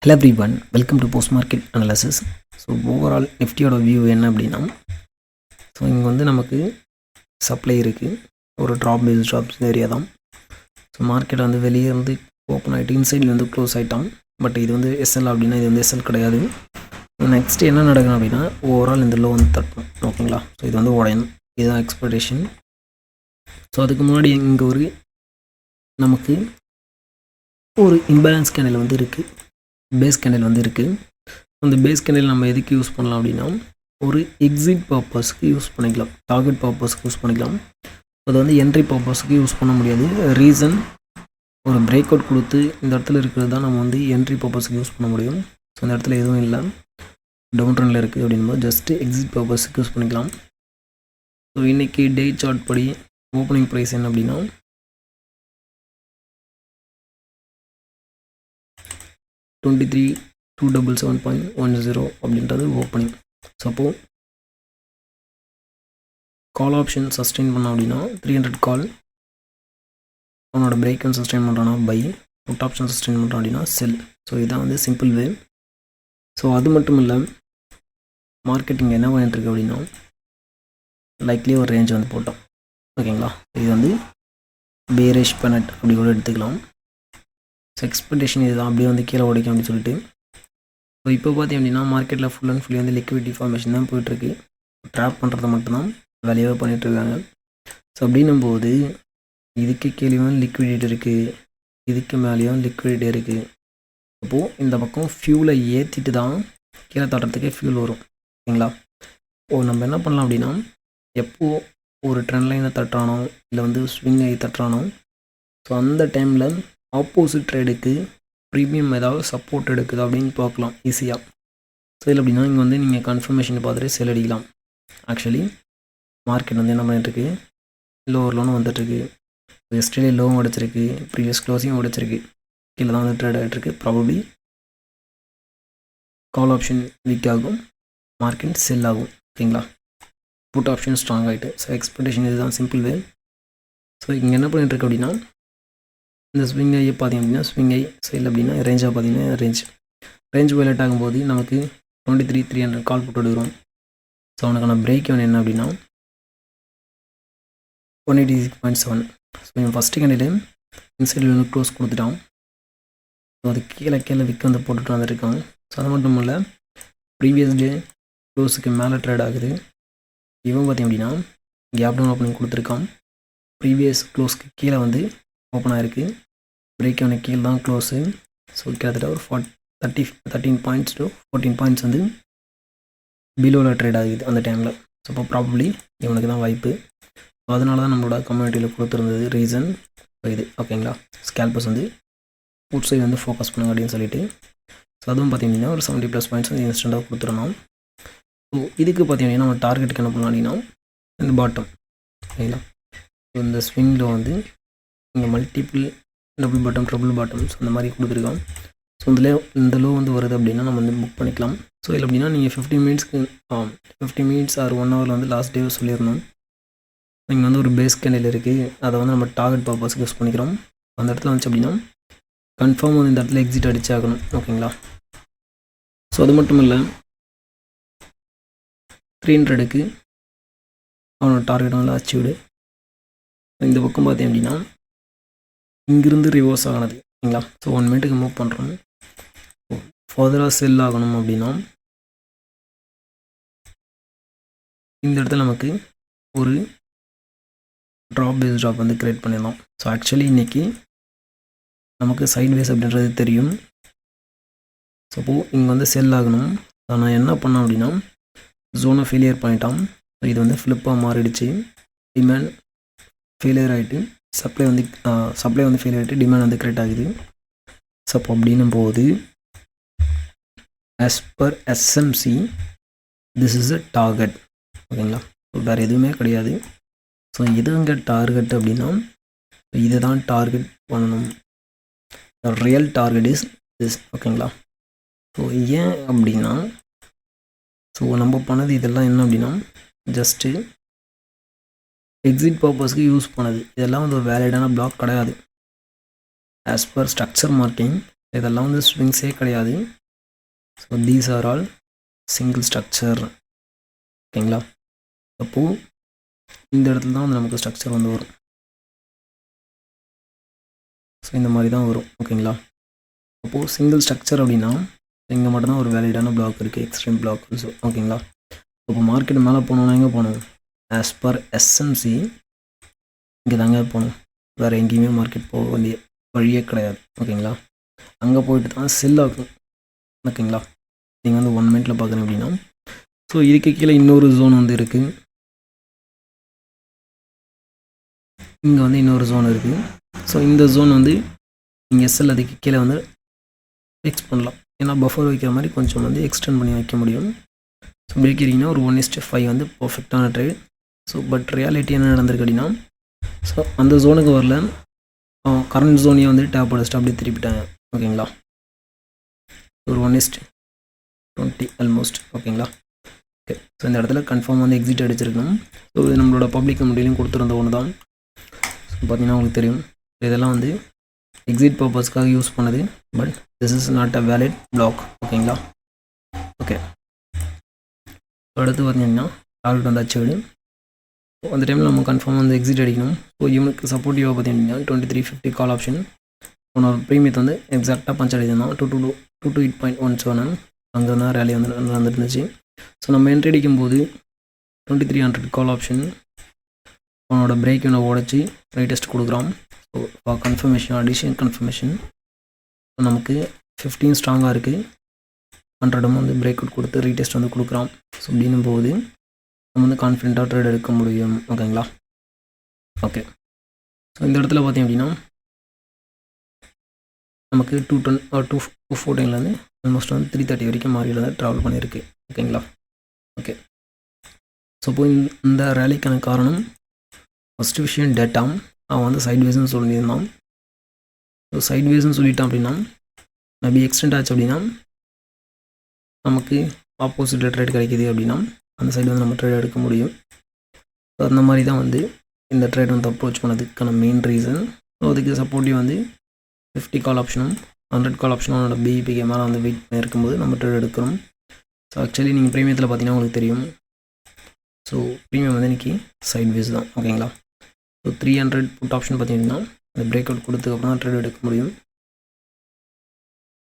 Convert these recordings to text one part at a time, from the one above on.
Hello everyone, welcome to post market analysis. So overall நிஃப்டியோட view என்ன அப்படின்னா, so இங்கே வந்து நமக்கு சப்ளை இருக்குது, ஒரு ட்ராப்ஸ் ஏரியா தான். ஸோ மார்க்கெட் வந்து வெளியே இருந்து ஓப்பன் ஆகிட்டு இன்சைடில் வந்து க்ளோஸ் ஆகிட்டான். பட் இது வந்து எஸ்எல் அப்படின்னா இது வந்து எஸ்எல் கிடையாது. நெக்ஸ்ட் என்ன நடக்கணும் அப்படின்னா, ஓவரால் இந்த லோ வந்து தட்டணும். ஓகேங்களா? ஸோ இது வந்து உடையணும், இதுதான் எக்ஸ்பெக்டேஷன். ஸோ அதுக்கு முன்னாடி இங்கே ஒரு நமக்கு ஒரு இம்பேலன்ஸ் கேண்டில் வந்து இருக்குது, பேஸ் கேண்டில் வந்து இருக்குது. அந்த பேஸ் கேண்டில் நம்ம எதுக்கு யூஸ் பண்ணலாம் அப்படின்னா, ஒரு எக்ஸிட் பர்பஸ்க்கு யூஸ் பண்ணிக்கலாம், டார்கெட் பர்பஸ்க்கு யூஸ் பண்ணிக்கலாம். அது வந்து என்ட்ரி பர்பஸ்க்கு யூஸ் பண்ண முடியாது. ரீசன், ஒரு பிரேக் அவுட் கொடுத்து இந்த இடத்துல இருக்கிறது தான் நம்ம வந்து என்ட்ரி பர்பஸ்க்கு யூஸ் பண்ண முடியும். ஸோ இந்த இடத்துல எதுவும் இல்லை, டவுன் ட்ரெண்டில் இருக்குது அப்படின்போது ஜஸ்ட்டு எக்ஸிட் பர்பஸ்க்கு யூஸ் பண்ணிக்கலாம். ஸோ இன்றைக்கி டே சார்ட் படி ஓப்பனிங் ப்ரைஸ் என்ன அப்படின்னா 23,277.10 அப்படின்றது ஓப்பனிங். சப்போ கால் ஆப்ஷன் சஸ்டெயின் பண்ணோம் அப்படின்னா 300 கால், அவனோட பிரேக்கன் சஸ்டெயின் பண்ணுறான்னா பை, புட் ஆப்ஷன் சஸ்டெயின் பண்ணுறான் அப்படின்னா செல். ஸோ இதுதான் வந்து சிம்பிள் வே. ஸோ அது மட்டும் இல்லை, மார்க்கெட்டிங் என்ன பண்ணிட்டுருக்கு அப்படின்னா, லைக்லி ஒரு ரேஞ்ச் வந்து போட்டோம். ஓகேங்களா? இது வந்து பேரிஷ் பெனட் அப்படி கூட எடுத்துக்கலாம். ஸோ எக்ஸ்பெக்டேஷன் இதுதான், அப்படியே வந்து கீழே உடைக்கும் அப்படின்னு சொல்லிட்டு. ஸோ இப்போ பார்த்தீங்க அப்படின்னா மார்க்கெட்டில் ஃபுல் அண்ட் ஃபுல்லி வந்து லிக்விடிட்டி ஃபார்மேஷன் தான் போயிட்டுருக்கு. ட்ராப் பண்ணுறத மட்டும்தான் வேலையாக பண்ணிகிட்ருக்காங்க. ஸோ அப்படின்னும்போது இதுக்கு கீழேயும் லிக்விடிட்டி இருக்குது, இதுக்கு மேலேயும் லிக்விடிட்டி இருக்குது. அப்போது இந்த பக்கம் ஃபியூலை ஏற்றிட்டு தான் கீழே தட்டுறதுக்கே ஃபியூல் வரும். ஓகேங்களா? நம்ம என்ன பண்ணலாம் அப்படின்னா, எப்போது ஒரு ட்ரெண்ட் லைனை தட்டுறானோ இல்லை வந்து ஸ்விங் ஆகி தட்டுறானோ, ஸோ அந்த டைமில் ஆப்போசிட் ட்ரேடுக்கு ப்ரீமியம் ஏதாவது சப்போர்ட் எடுக்குது அப்படின்னு பார்க்கலாம் ஈஸியாக. சேல் அப்படின்னா இங்கே வந்து நீங்கள் கன்ஃபர்மேஷன் பார்த்துட்டு சேல் அடிக்கலாம். ஆக்சுவலி மார்க்கெட் வந்து என்ன பண்ணிட்டுருக்கு, லோவர் லோன்னு வந்துட்டுருக்கு. எஸ்டர்டே லோவும் உடைச்சிருக்கு, ப்ரீவியஸ் க்ளோஸையும் உடைச்சிருக்கு, கீழே தான் வந்து ட்ரேட் ஆகிட்டுருக்கு. ப்ராபப்ளி கால் ஆப்ஷன் வீக் ஆகும், மார்க்கெட் செல் ஆகும். ஓகேங்களா? புட் ஆப்ஷன் ஸ்ட்ராங் ஆகிட்டு. ஸோ எக்ஸ்பெக்டேஷன் இதுதான் சிம்பிள் வே. ஸோ இங்கே என்ன பண்ணிட்டுருக்கு அப்படின்னா, இந்த ஸ்விங் ஐயை பார்த்திங்க அப்படின்னா ஸ்விங் ஐ, சேல் அப்படின்னா ரேஞ்சாக பார்த்தீங்கன்னா ரேஞ்ச் வயலேட் ஆகும்போது நமக்கு 23,300 கால் போட்டு எடுக்கிறோம். ஸோ அவனுக்கான பிரேக் இவன் என்ன அப்படின்னா 186.7. ஸோ இவன் ஃபஸ்ட்டு கேண்டில் இன்சைடில் வந்து க்ளோஸ் கொடுத்துட்டான். ஸோ அது கீழே விற்க வந்து போட்டுட்டு வந்துருக்கான். ஸோ அது மட்டும் இல்லை, ப்ரீவியஸ் டே க்ளோஸுக்கு மேலே ட்ரேட் ஆகுது. இவன் பார்த்திங்க அப்படின்னா கேப் டவுன் ஓப்பனிங் கொடுத்துருக்கான், ப்ரீவியஸ் க்ளோஸ்க்கு கீழே வந்து ஓப்பன் ஆகிருக்கு, பிரேக் அவனுக்கு கீழே தான் க்ளோஸு. ஸோ கிட்டத்தட்ட ஒரு 13 பாயிண்ட்ஸ் டு 14 பாயிண்ட்ஸ் வந்து பிலோவில் ட்ரேட் ஆகுது அந்த டைமில். ஸோ இப்போ ப்ராபப்ளி இவனுக்கு தான் வாய்ப்பு. ஸோ அதனால தான் நம்மளோட கம்யூனிட்டியில் கொடுத்துருந்தது ரீசன் இது. ஓகேங்களா? ஸ்கேல்பர்ஸ் வந்து புட் சைடு வந்து ஃபோக்கஸ் பண்ணுங்க அப்படின்னு சொல்லிட்டு. ஸோ அதுவும் பார்த்தீங்கன்னா ஒரு 70+ பாயிண்ட்ஸ் வந்து இன்ஸ்டண்ட்டாக கொடுத்துருந்தோம். ஸோ இதுக்கு பார்த்தீங்கன்னா நம்ம டார்கெட்டுக்கு என்ன பண்ணலாம் அப்படின்னா, இந்த பாட்டம். ஓகேங்களா? ஸோ இந்த ஸ்விங்கில் வந்து இங்கே multiple double bottom, triple bottoms அந்த மாதிரி கொடுத்துருக்கோம். ஸோ இந்த லோ வந்து வருது அப்படின்னா நம்ம வந்து புக் பண்ணிக்கலாம். ஸோ இல்லை அப்படின்னா நீங்கள் 50 மினிட்ஸ் ஆர் 1 ஹவரில் வந்து லாஸ்ட் டே சொல்லிடணும். இங்கே வந்து ஒரு பேஸ் கேண்டில் இருக்குது, அதை வந்து நம்ம டார்கெட் பர்பஸ்க்கு யூஸ் பண்ணிக்கிறோம். அந்த இடத்துல வந்துச்சு அப்படின்னா கன்ஃபார்ம் வந்து இந்த இடத்துல எக்ஸிட் அடிச்சாகணும். ஓகேங்களா? ஸோ அது மட்டும் இல்லை, 300க்கு அவனோட டார்கெட் வந்து அச்சீவ்டு. இந்த பக்கம் பார்த்தேன் அப்படின்னா இங்கிருந்து ரிவர்ஸ் ஆகினது. ஓகேங்களா? ஸோ 1 மினிட்டுக்கு மூவ் பண்ணுறோம். ஃபர்தராக செல் ஆகணும் அப்படின்னா இந்த இடத்துல நமக்கு ஒரு ட்ராப் வந்து க்ரியேட் பண்ணிடலாம். ஸோ ஆக்சுவலி இன்றைக்கி நமக்கு சைட்வேஸ் அப்படின்றது தெரியும். சப்போ இங்கே வந்து செல் ஆகணும். நான் என்ன பண்ணேன் அப்படின்னா ஜோனை ஃபெயிலியர் பண்ணிட்டான். ஸோ இது வந்து ஃப்ளிப்பாக மாறிடுச்சு, டிமாண்ட் ஃபெயிலியர் ஆகிட்டு சப்ளை வந்து ஃபெயில் ஆகிட்டு டிமாண்ட் வந்து க்ரியேட் ஆகுது. ஸோ அப்போ அப்படின்னும் போது as per SMC this is a target. ஓகேங்களா? வேறு எதுவுமே கிடையாது. ஸோ எதுங்க டார்கெட் அப்படின்னா இதை தான் டார்கெட் பண்ணணும். Real target is this. ஓகேங்களா? ஸோ ஏன் அப்படின்னா, ஸோ நம்ம பண்ணது இதெல்லாம் என்ன அப்படின்னா ஜஸ்ட்டு எக்ஸிட் பர்பஸ்க்கு யூஸ் பண்ணது. இதெல்லாம் வந்து ஒரு வேலிடான பிளாக் கிடையாது. ஆஸ் பர் ஸ்ட்ரக்சர் மார்க்கிங் இதெல்லாம் வந்து ஸ்விங்ஸே கிடையாது. So these are all single structure. ஓகேங்களா? அப்போது இந்த இடத்துல தான் வந்து நமக்கு ஸ்ட்ரக்சர் வந்து வரும். ஸோ இந்த மாதிரி தான் வரும். ஓகேங்களா? அப்போது சிங்கிள் ஸ்ட்ரக்சர் அப்படின்னா இங்கே மட்டும்தான் ஒரு வேலிடான பிளாக் இருக்குது, எக்ஸ்ட்ரீம் பிளாக் ஆல்சோ. ஓகேங்களா? இப்போ மார்க்கெட் மேலே போனோன்னா எங்கே போகணும்? ஆஸ் பர் எஸ்எம்சி இங்கே தாங்க போகணும். வேறு எங்கேயுமே மார்க்கெட் போக வேண்டிய வழியே கிடையாது. ஓகேங்களா? அங்கே போயிட்டு தான் செல் ஆகும். ஓகேங்களா? நீங்கள் வந்து 1 மினிட்ல பார்க்குறீங்க அப்படின்னா, ஸோ இதுக்கு கீழே இன்னொரு ஜோன் வந்து இருக்குது. இங்கே வந்து இன்னொரு ஜோன் இருக்குது. ஸோ இந்த ஜோன் வந்து நீங்கள் எஸ்எல் அதுக்கு கீழே வந்து ஃபிக்ஸ் பண்ணலாம். ஏன்னா பஃபர் வைக்கிற மாதிரி கொஞ்சம் வந்து எக்ஸ்டெண்ட் பண்ணி வைக்க முடியும். ஸோ வைக்கிறீங்கன்னா ஒரு 1:5 வந்து பர்ஃபெக்டான ட்ரேட். ஸோ பட் ரியாலிட்டி என்ன நடந்திருக்கு அப்படின்னா, ஸோ அந்த ஜோனுக்கு வரல, கரண்ட் ஜோனையே வந்து டேப் அடிச்சுட்டு அப்படியே திருப்பிட்டாங்க. ஓகேங்களா? ஒரு 1:20 ஆல்மோஸ்ட். ஓகேங்களா? ஓகே. ஸோ இந்த இடத்துல கன்ஃபார்ம் வந்து எக்ஸிட் அடிச்சிருக்கணும். ஸோ இது நம்மளோட பப்ளிக் கம்யூனிட்டிலையும் கொடுத்துருந்த ஒன்று தான். ஸோ பார்த்தீங்கன்னா உங்களுக்கு தெரியும், இதெல்லாம் வந்து எக்ஸிட் பர்பஸ்க்காக யூஸ் பண்ணது. But this is not a valid block. ஓகேங்களா? ஓகே. அடுத்து பார்த்தீங்கன்னா டார்கெட் வந்து அச்சீவ்டு. அந்த டைமில் நம்ம கன்ஃபார்ம் வந்து எக்ஸிட் அடிக்கணும். ஸோ இவனுக்கு சப்போர்ட்டிவாக பார்த்தீங்கன்னா 2350 கால் ஆப்ஷன் உன்னோட ப்ரீமியத்தை வந்து எக்ஸாக்டாக பஞ்ச் அடிச்சிருந்தான் 228.17. அங்கே தான் ரேலி வந்து நடந்துட்டு இருந்துச்சு. ஸோ நம்ம என்ட்ரி அடிக்கும்போது 2300 கால் ஆப்ஷன் உன்னோட பிரேக் இவனை உடச்சி ரீடெஸ்ட் கொடுக்குறான். So for confirmation addition confirmation நமக்கு 15 ஸ்ட்ராங்காக இருக்குது. 100 வந்து பிரேக் அவுட் கொடுத்து ரீடெஸ்ட் வந்து கொடுக்குறான். ஸோ அப்படின்னும் போது நம்ம வந்து கான்ஃபிடென்ட்டாக ட்ரேட் எடுக்க முடியும். ஓகேங்களா? ஓகே. ஸோ இந்த இடத்துல பார்த்தீங்க அப்படின்னா நமக்கு 214 ஆல்மோஸ்ட் வந்து 330 வரைக்கும் மாறியில் தான் ட்ராவல் பண்ணியிருக்கு. ஓகேங்களா? ஓகே. ஸோ இப்போ இந்த ரேலிக்கான காரணம் ஃபஸ்ட்டு விஷயம் டேட்டா. அவன் வந்து சைட்வேஸ்ன்னு சொல்லியிருந்தான். ஸோ சைட்வேஸ்ன்னு சொல்லிட்டான் அப்படின்னா மேபி எக்ஸ்டெண்ட் ஆச்சு அப்படின்னா நமக்கு ஆப்போசிட்டில் ட்ரேட் கிடைக்கிது அப்படின்னா அந்த சைடு வந்து நம்ம ட்ரேட் எடுக்க முடியும். ஸோ அந்த மாதிரி தான் வந்து இந்த ட்ரேட் வந்து அப்ரோச் பண்ணதுக்கான மெயின் ரீசன். ஸோ அதுக்கு சப்போர்ட்டிவ் வந்து 50 கால் ஆப்ஷனும் 100 கால் ஆப்ஷனும் அவனோட பிஇபிக்கு மேலே வந்து வெயிட் பண்ணியிருக்கும்போது நம்ம ட்ரேட் எடுக்கிறோம். ஸோ ஆக்சுவலி நீங்கள் ப்ரீமியத்தில் பார்த்தீங்கன்னா உங்களுக்கு தெரியும். ஸோ ப்ரீமியம் வந்து இன்றைக்கி சைட்வேஸ் தான். ஓகேங்களா? ஸோ 300 புட் ஆப்ஷன் பார்த்தீங்கன்னா அந்த பிரேக் அவுட் கொடுத்ததுக்கப்புறம் தான் ட்ரேட் எடுக்க முடியும்.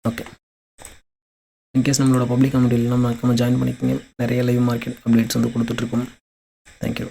ஓகே. இன்கேஸ் நம்மளோட பப்ளிக் கம்யூனிட்டியில் நம்ம ஜாயின் பண்ணிக்கோங்க. நிறைய லைவ் மார்க்கெட் அப்டேட்ஸ் வந்து கொடுத்துட்ருக்கோம். தேங்க்யூ.